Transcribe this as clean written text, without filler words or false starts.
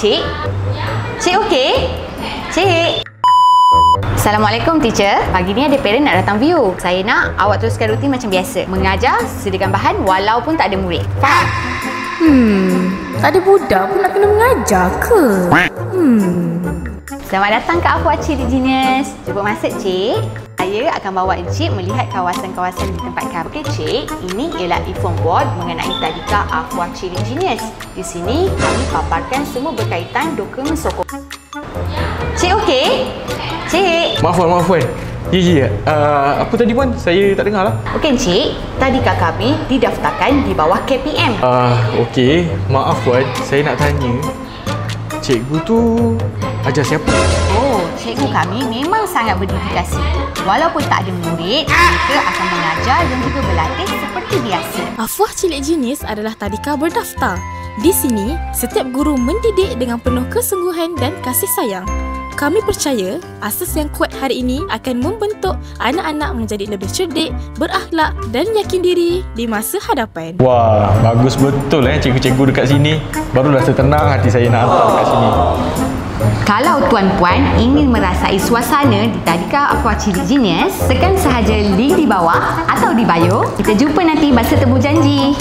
Cik? Cik okey? Cik? Assalamualaikum teacher. Pagi ni ada parent nak datang view. Saya nak awak teruskan rutin macam biasa. Mengajar, sediakan bahan walaupun tak ada murid. Faham? Tak ada budak pun nak kena mengajar ke? Selamat datang ke Afua Cilik Genius. Cuba masuk cik. Saya akan bawa encik melihat kawasan-kawasan di tempat kami. Okey cik, ini ialah e-form board mengenai tadika Afua Cilik Genius. Di sini kami paparkan semua berkaitan dokumen sokong. Cik okey? Cik. Maaf Wan. Ya. Apa tadi Wan? Saya tak dengar lah. Okey cik, tadika kami didaftarkan di bawah KPM. Okey. Maaf Wan, saya nak tanya. Cikgu tu ajar siapa? Oh, cikgu kami memang sangat berdedikasi. Walaupun tak ada murid, mereka akan mengajar dan juga berlatih seperti biasa. Afua Cilik Genius adalah tadika berdaftar. Di sini, setiap guru mendidik dengan penuh kesungguhan dan kasih sayang. Kami percaya asas yang kuat hari ini akan membentuk anak-anak menjadi lebih cerdik, berakhlak dan yakin diri di masa hadapan. Wah, bagus betul cikgu-cikgu dekat sini. Barulah setenang hati saya nak hantar dekat sini. Kalau tuan-puan ingin merasai suasana di tadika Afua Cilik Genius, tekan sahaja link di bawah atau di bio. Kita jumpa nanti masa temu janji.